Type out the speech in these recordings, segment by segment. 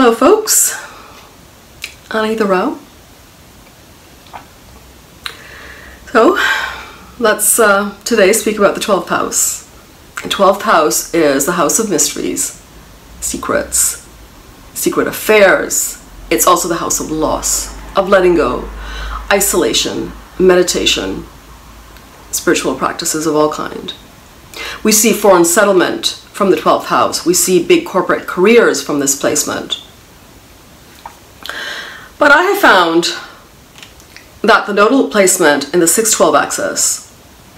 Hello folks, Annie the Rahu. So let's today speak about the 12th house. The 12th house is the house of mysteries, secrets, secret affairs. It's also the house of loss, of letting go, isolation, meditation, spiritual practices of all kind. We see foreign settlement from the 12th house. We see big corporate careers from this placement. But I have found that the nodal placement in the 6-12 axis,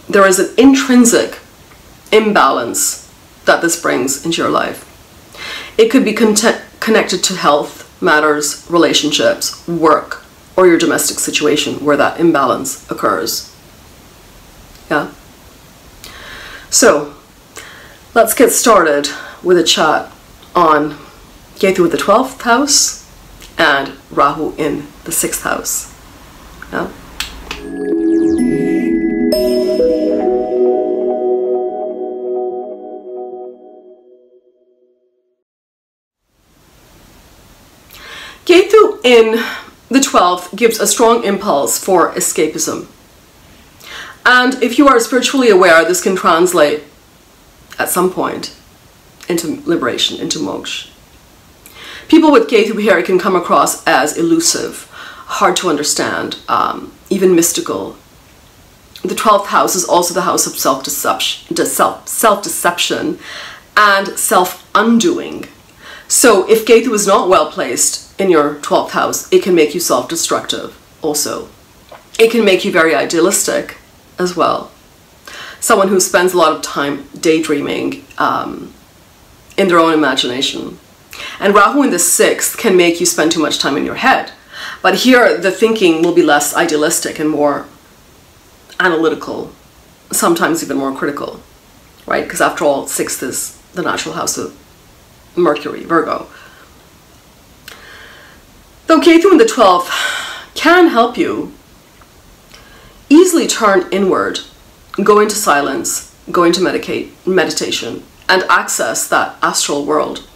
there is an intrinsic imbalance that this brings into your life. It could be connected to health matters, relationships, work, or your domestic situation where that imbalance occurs. Yeah? So, let's get started with a chat on Ketu in the 12th house and Rahu in the 6th house. Yeah? Ketu in the 12th gives a strong impulse for escapism. And if you are spiritually aware, this can translate at some point into liberation, into moksha. People with Ketu here can come across as elusive, hard to understand, even mystical. The 12th house is also the house of self-deception and self-undoing. So if Ketu is not well placed in your 12th house, it can make you self-destructive also. It can make you very idealistic as well. Someone who spends a lot of time daydreaming in their own imagination. And Rahu in the 6th can make you spend too much time in your head. But here the thinking will be less idealistic and more analytical, sometimes even more critical, right? Because after all, 6th is the natural house of Mercury, Virgo. Though Ketu in the 12th can help you easily turn inward, go into silence, go into meditation, and access that astral world.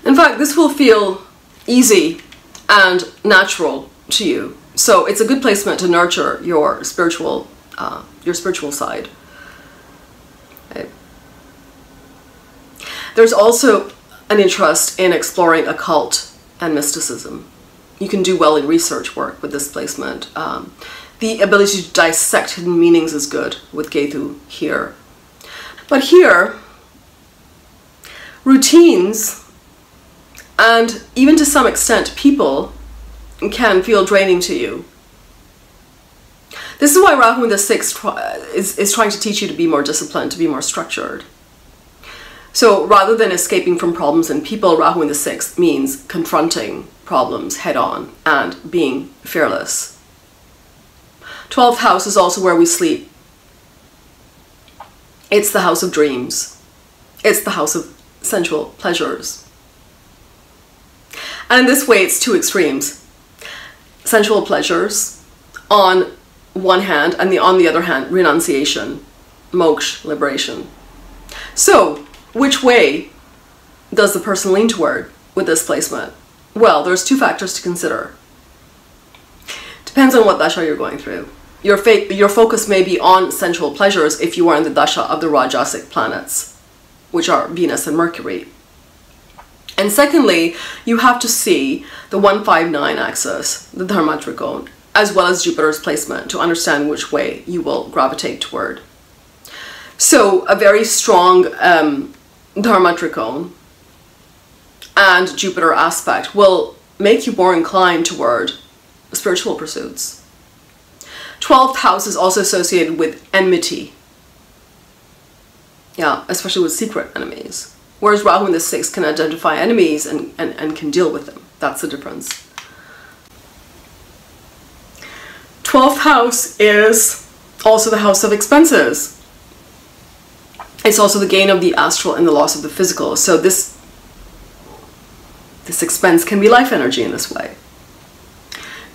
In fact, this will feel easy and natural to you. So it's a good placement to nurture your spiritual side. Okay. There's also an interest in exploring occult and mysticism. You can do well in research work with this placement. The ability to dissect hidden meanings is good with Ketu here. But here, routines and even to some extent people can feel draining to you. This is why Rahu in the 6th is trying to teach you to be more disciplined, to be more structured. So rather than escaping from problems and people, Rahu in the 6th means confronting problems head on and being fearless. 12th house is also where we sleep. It's the house of dreams. It's the house of sensual pleasures. And in this way, it's two extremes. Sensual pleasures on one hand, and on the other hand, renunciation, moksha, liberation. So, which way does the person lean toward with this placement? Well, there's two factors to consider. Depends on what dasha you're going through. Your focus may be on sensual pleasures if you are in the dasha of the Rajasic planets, which are Venus and Mercury. And secondly, you have to see the 159 axis, the Dharma Trikona, as well as Jupiter's placement to understand which way you will gravitate toward. So a very strong Dharma Trikona and Jupiter aspect will make you more inclined toward spiritual pursuits. 12th house is also associated with enmity. Yeah, especially with secret enemies. Whereas Rahu in the 6th can identify enemies and can deal with them. That's the difference. 12th house is also the house of expenses. It's also the gain of the astral and the loss of the physical. So this expense can be life energy in this way.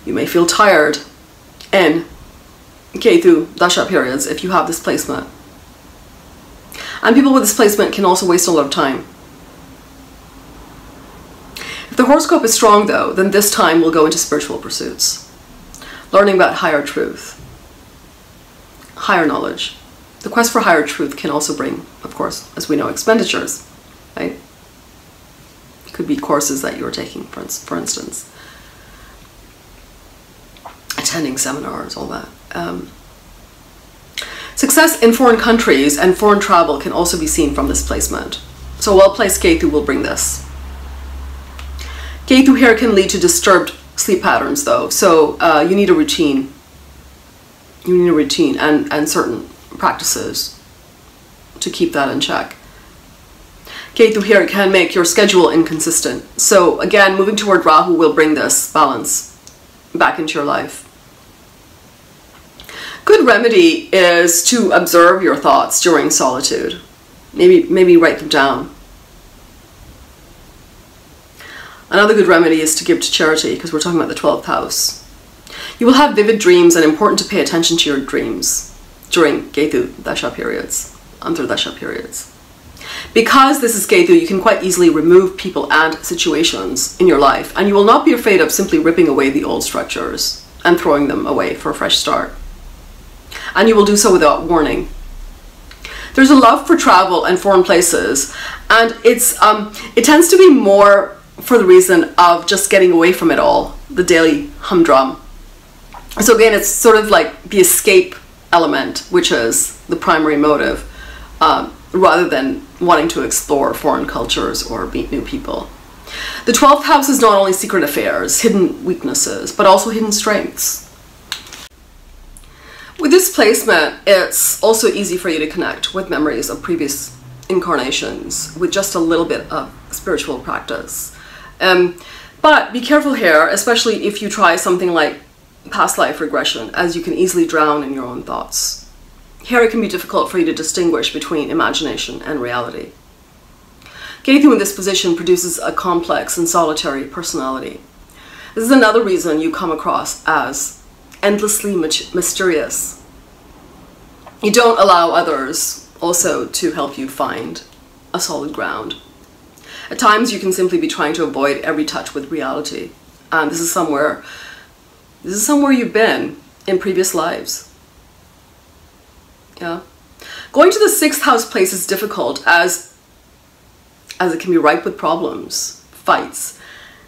You may feel tired in Ketu dasha periods if you have this placement. And people with this placement can also waste a lot of time. the horoscope is strong though, then this time we'll go into spiritual pursuits, learning about higher truth, higher knowledge. The quest for higher truth can also bring, of course, as we know, expenditures, right? It could be courses that you're taking, for instance, attending seminars, all that. Success in foreign countries and foreign travel can also be seen from this placement. So well-placed Ketu will bring this. Ketu here can lead to disturbed sleep patterns though, so you need a routine. You need a routine and certain practices to keep that in check. Ketu here can make your schedule inconsistent. So again, moving toward Rahu will bring this balance back into your life. Good remedy is to observe your thoughts during solitude. Maybe write them down. Another good remedy is to give to charity, because we're talking about the 12th house. You will have vivid dreams, and important to pay attention to your dreams during Ketu Dasha periods, Antardasha periods. Because this is Ketu, you can quite easily remove people and situations in your life, and you will not be afraid of simply ripping away the old structures and throwing them away for a fresh start. And you will do so without warning. There's a love for travel and foreign places, and it tends to be more for the reason of just getting away from it all, the daily humdrum. So again, it's sort of like the escape element, which is the primary motive, rather than wanting to explore foreign cultures or meet new people. The 12th house is not only secret affairs, hidden weaknesses, but also hidden strengths. With this placement, it's also easy for you to connect with memories of previous incarnations with just a little bit of spiritual practice. But be careful here, especially if you try something like past life regression, as you can easily drown in your own thoughts. Here it can be difficult for you to distinguish between imagination and reality. Ketu in this position produces a complex and solitary personality. This is another reason you come across as endlessly mysterious. You don't allow others also to help you find a solid ground. At times you can simply be trying to avoid every touch with reality. And this is somewhere you've been in previous lives. Yeah. Going to the 6th house place is difficult as it can be ripe with problems, fights,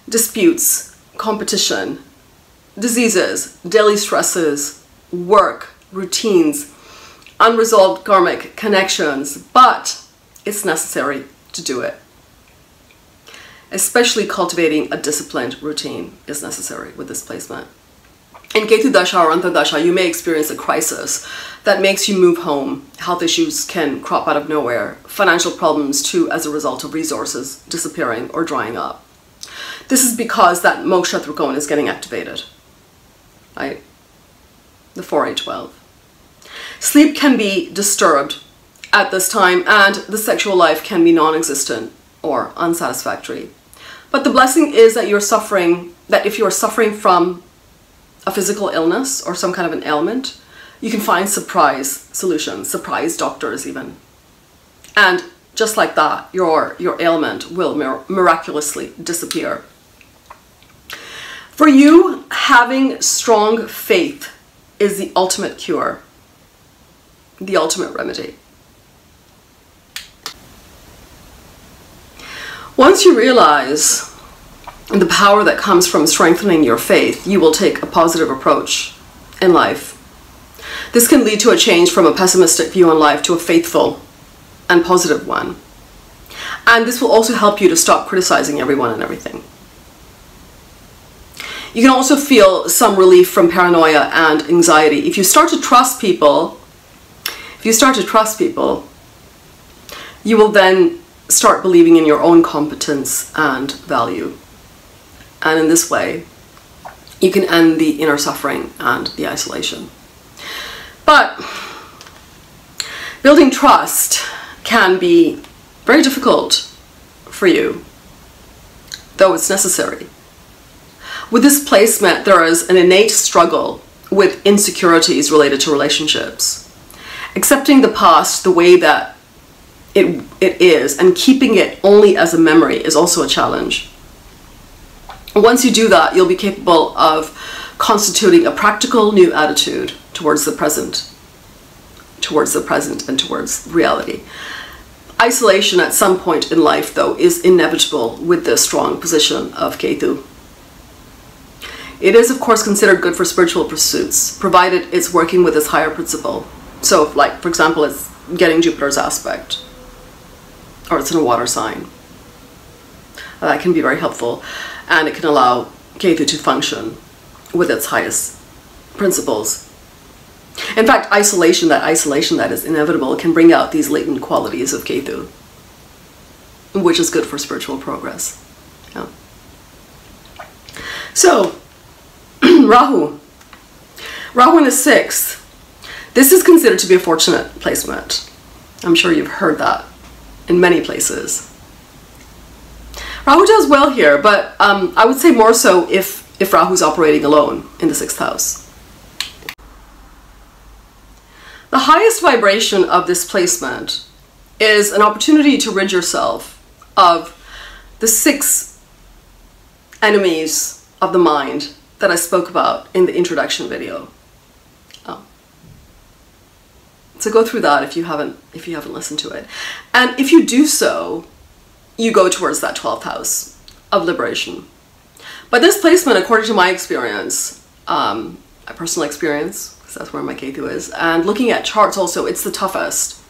disputes, competition, diseases, daily stresses, work, routines, unresolved karmic connections, but it's necessary to do it. Especially cultivating a disciplined routine is necessary with this placement. In Ketu Dasha or Antardasha, you may experience a crisis that makes you move home. Health issues can crop out of nowhere. Financial problems too, as a result of resources disappearing or drying up. This is because that Moksha Trikona is getting activated. Right? The 4A12. Sleep can be disturbed at this time, and the sexual life can be non-existent or unsatisfactory. But the blessing is that if you're suffering from a physical illness or some kind of an ailment, you can find surprise solutions, surprise doctors even. And just like that, your ailment will miraculously disappear. For you, having strong faith is the ultimate cure, the ultimate remedy. Once you realize the power that comes from strengthening your faith, you will take a positive approach in life. This can lead to a change from a pessimistic view on life to a faithful and positive one. And this will also help you to stop criticizing everyone and everything. You can also feel some relief from paranoia and anxiety. If you start to trust people, you will then start believing in your own competence and value. And in this way, you can end the inner suffering and the isolation. But building trust can be very difficult for you, though it's necessary. With this placement, there is an innate struggle with insecurities related to relationships. Accepting the past the way that it is and keeping it only as a memory is also a challenge. Once you do that, you'll be capable of constituting a practical new attitude towards the present and towards reality. Isolation at some point in life, though, is inevitable with the strong position of Ketu. It is, of course, considered good for spiritual pursuits, provided it's working with its higher principle. So, like, for example, it's getting Jupiter's aspect, or it's in a water sign. That can be very helpful, and it can allow Ketu to function with its highest principles. In fact, isolation that is inevitable can bring out these latent qualities of Ketu, which is good for spiritual progress. Yeah. So, Rahu in the 6th. This is considered to be a fortunate placement. I'm sure you've heard that in many places. Rahu does well here, but I would say more so if Rahu's operating alone in the 6th house. The highest vibration of this placement is an opportunity to rid yourself of the 6 enemies of the mind that I spoke about in the introduction video. So go through that if you haven't listened to it. And if you do so, you go towards that 12th house of liberation. But this placement, according to my experience, a personal experience, because that's where my Ketu is, and looking at charts also, it's the toughest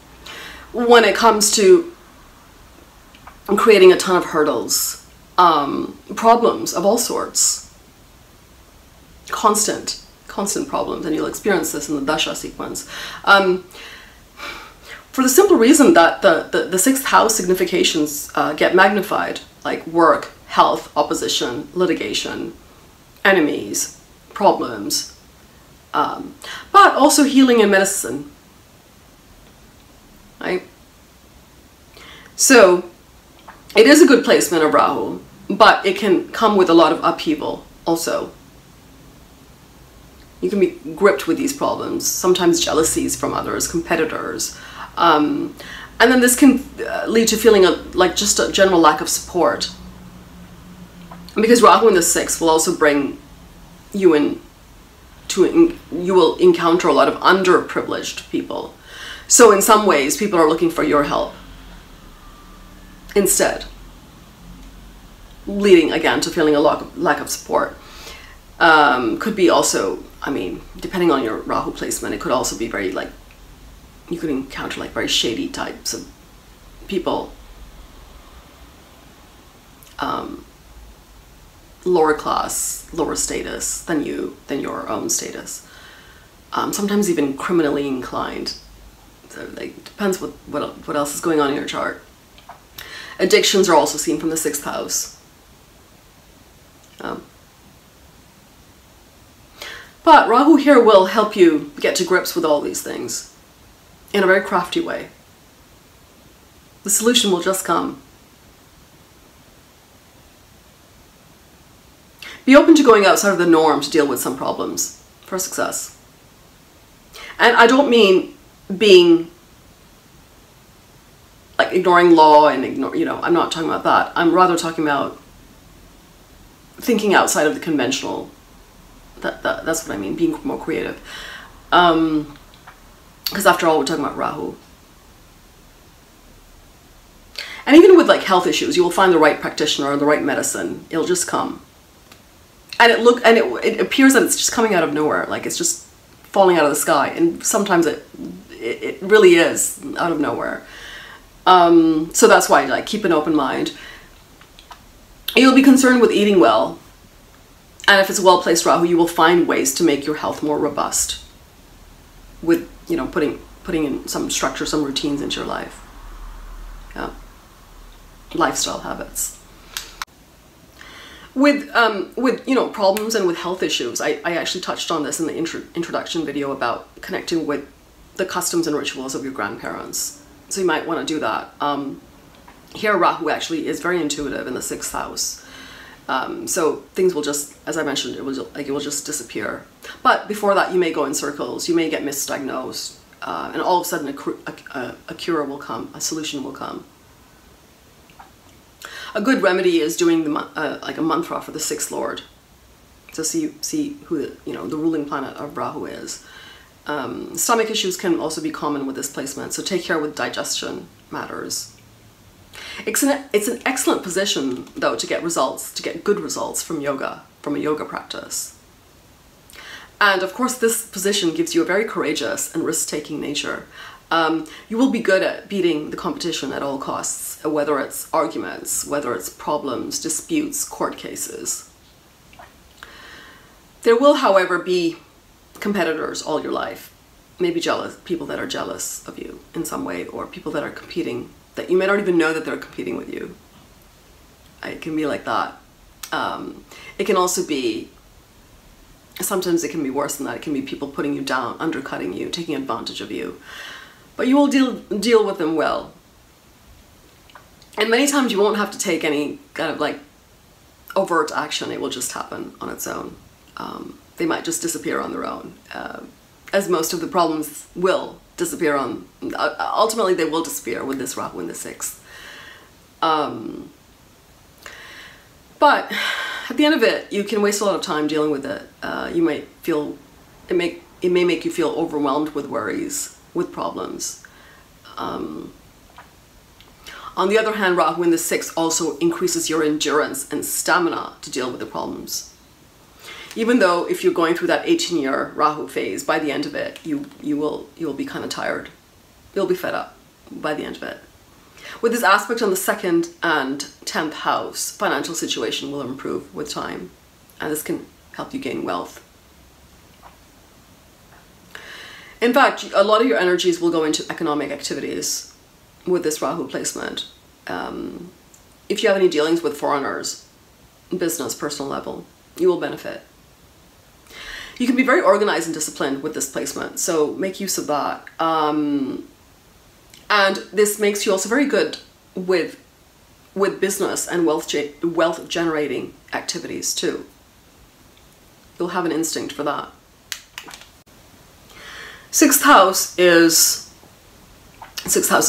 when it comes to creating a ton of hurdles, problems of all sorts, constant problems, and you'll experience this in the Dasha sequence. For the simple reason that the 6th house significations get magnified, like work, health, opposition, litigation, enemies, problems, but also healing and medicine, right? So it is a good placement of Rahu, but it can come with a lot of upheaval also. You can be gripped with these problems, sometimes jealousies from others, competitors. And then this can lead to feeling like just a general lack of support. Because Rahu in the 6th will also bring you in to, you will encounter a lot of underprivileged people. So in some ways, people are looking for your help instead, leading again to feeling a lack of support. Could be also, I mean, depending on your Rahu placement, it could also be very, like, you could encounter like very shady types of people, lower class, lower status than your own status. Sometimes even criminally inclined. So like, depends what else is going on in your chart. Addictions are also seen from the 6th house. But Rahu here will help you get to grips with all these things in a very crafty way. The solution will just come. Be open to going outside of the norm to deal with some problems for success. And I don't mean being like ignoring law and I'm not talking about that. I'm rather talking about thinking outside of the conventional. That's what I mean, being more creative. Because after all, we're talking about Rahu. And even with like health issues, you will find the right practitioner or the right medicine. It'll just come. And it appears that it's just coming out of nowhere, like it's just falling out of the sky. And sometimes it really is out of nowhere. So that's why, like, keep an open mind. You'll be concerned with eating well. And if it's a well-placed Rahu, you will find ways to make your health more robust with, putting in some structure, some routines into your life. Yeah. Lifestyle habits. With problems and with health issues, I actually touched on this in the introduction video about connecting with the customs and rituals of your grandparents. So you might want to do that. Here Rahu actually is very intuitive in the 6th house. So things will just, as I mentioned, it will just disappear. But before that, you may go in circles, you may get misdiagnosed, and all of a sudden a cure will come, a solution will come. A good remedy is doing the like a mantra for the sixth lord, to see who the ruling planet of Rahu is. Stomach issues can also be common with this placement, so take care with digestion matters. It's an excellent position though to get good results from a yoga practice. And of course, this position gives you a very courageous and risk-taking nature. You will be good at beating the competition at all costs, whether it's arguments, whether it's problems, disputes, court cases. There will, however, be competitors all your life. Maybe people that are jealous of you in some way, or people that are competing, that you may not even know that they're competing with you. It can be like that. It can also be, sometimes it can be worse than that. It can be people putting you down, undercutting you, taking advantage of you. But you will deal with them well. And many times you won't have to take any kind of like overt action. It will just happen on its own. They might just disappear on their own, as most of the problems will disappear on, ultimately they will disappear with this Rahu in the sixth. But at the end of it, you can waste a lot of time dealing with it. You might feel, it may make you feel overwhelmed with worries, with problems. On the other hand, Rahu in the sixth also increases your endurance and stamina to deal with the problems. Even though if you're going through that 18-year Rahu phase, by the end of it, you'll be kind of tired. You'll be fed up by the end of it. With this aspect on the 2nd and 10th house, financial situation will improve with time, and this can help you gain wealth. In fact, a lot of your energies will go into economic activities with this Rahu placement. If you have any dealings with foreigners, business, personal level, you will benefit. You can be very organized and disciplined with this placement, so make use of that. And this makes you also very good with business and wealth generating activities too. You'll have an instinct for that. 6th house is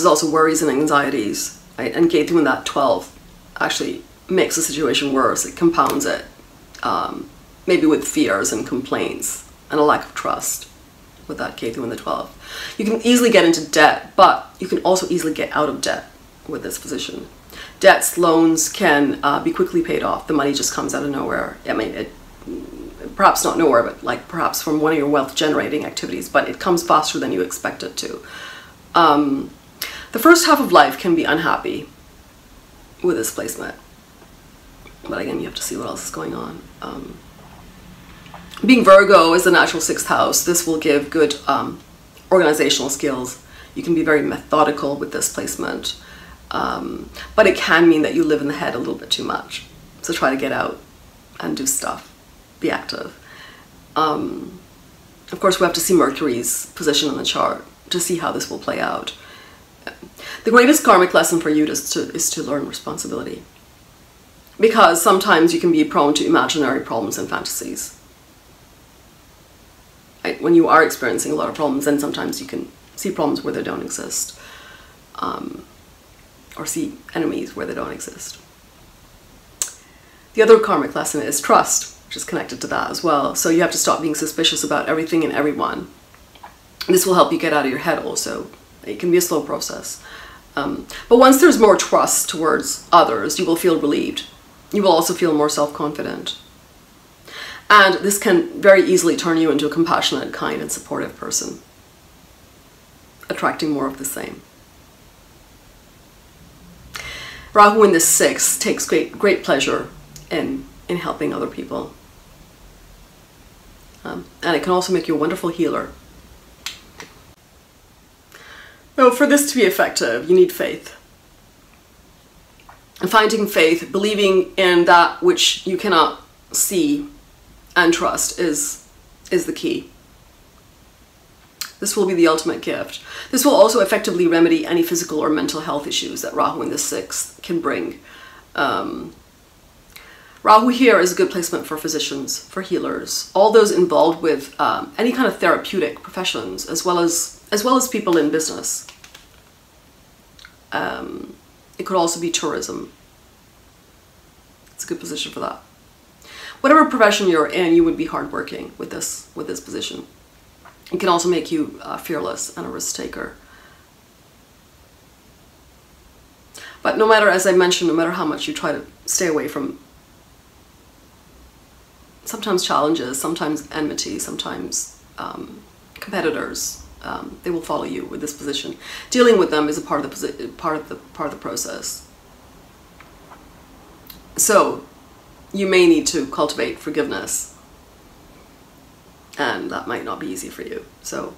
also worries and anxieties, right? And Ketu in that 12 actually makes the situation worse. It compounds it. Maybe with fears and complaints and a lack of trust with that Ketu in the 12. You can easily get into debt, but you can also easily get out of debt with this position. Debts, loans can be quickly paid off. The money just comes out of nowhere. I mean, perhaps not nowhere, but like perhaps from one of your wealth generating activities, but it comes faster than you expect it to. The first half of life can be unhappy with this placement. But again, you have to see what else is going on. Being Virgo is the natural 6th house. This will give good organizational skills. You can be very methodical with this placement. But it can mean that you live in the head a little bit too much. So try to get out and do stuff. Be active. Of course, we have to see Mercury's position in the chart to see how this will play out. The greatest karmic lesson for you is to learn responsibility. Because sometimes you can be prone to imaginary problems and fantasies. Right? When you are experiencing a lot of problems, then sometimes you can see problems where they don't exist. Or see enemies where they don't exist. The other karmic lesson is trust, which is connected to that as well. So you have to stop being suspicious about everything and everyone. This will help you get out of your head also. It can be a slow process. But once there's more trust towards others, you will feel relieved. You will also feel more self-confident. And this can very easily turn you into a compassionate, kind, and supportive person, attracting more of the same. Rahu in the 6th takes great pleasure in helping other people. And it can also make you a wonderful healer. So for this to be effective, you need faith. And finding faith, believing in that which you cannot see and trust is the key. This will be the ultimate gift. This will also effectively remedy any physical or mental health issues that Rahu in the 6th can bring. Rahu here is a good placement for physicians, for healers, all those involved with any kind of therapeutic professions, as well as people in business. It could also be tourism. It's a good position for that. Whatever profession you're in, you would be hardworking with this position. It can also make you fearless and a risk taker. But no matter, as I mentioned, no matter how much you try to stay away from sometimes challenges, sometimes enmity, sometimes competitors, they will follow you with this position. Dealing with them is a part of the process. So you may need to cultivate forgiveness, and that might not be easy for you. So,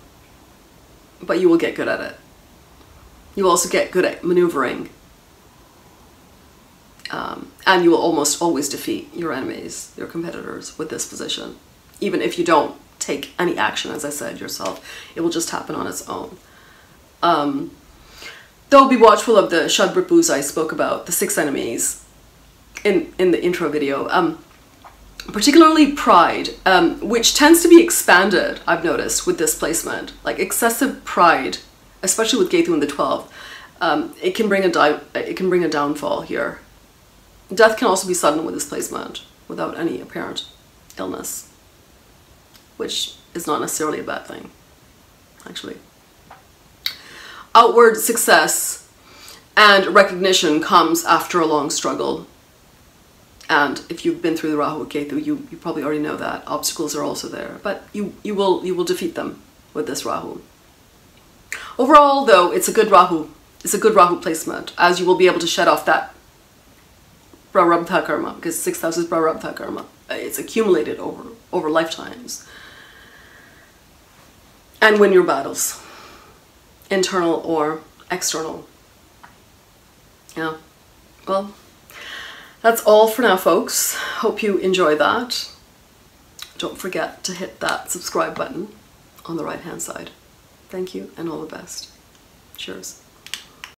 but you will get good at it. You will also get good at maneuvering, and you will almost always defeat your enemies, your competitors, with this position. Even if you don't take any action, as I said yourself, it will just happen on its own. Though be watchful of the Shadripus I spoke about, the 6 enemies, in the intro video, particularly pride, which tends to be expanded, I've noticed, with this placement. Like excessive pride, especially with Ketu in the 12th, it can bring a downfall here. Death can also be sudden with this placement, without any apparent illness, which is not necessarily a bad thing, actually. Outward success and recognition comes after a long struggle. And if you've been through the Rahu with Ketu, you probably already know that. Obstacles are also there, but you will defeat them with this Rahu. Overall, though, it's a good Rahu. It's a good Rahu placement, as you will be able to shed off that prarabdha karma, because 6th house is prarabdha karma. It's accumulated over lifetimes. And win your battles, internal or external. Yeah, well, that's all for now, folks. Hope you enjoy that. Don't forget to hit that subscribe button on the right-hand side. Thank you and all the best. Cheers.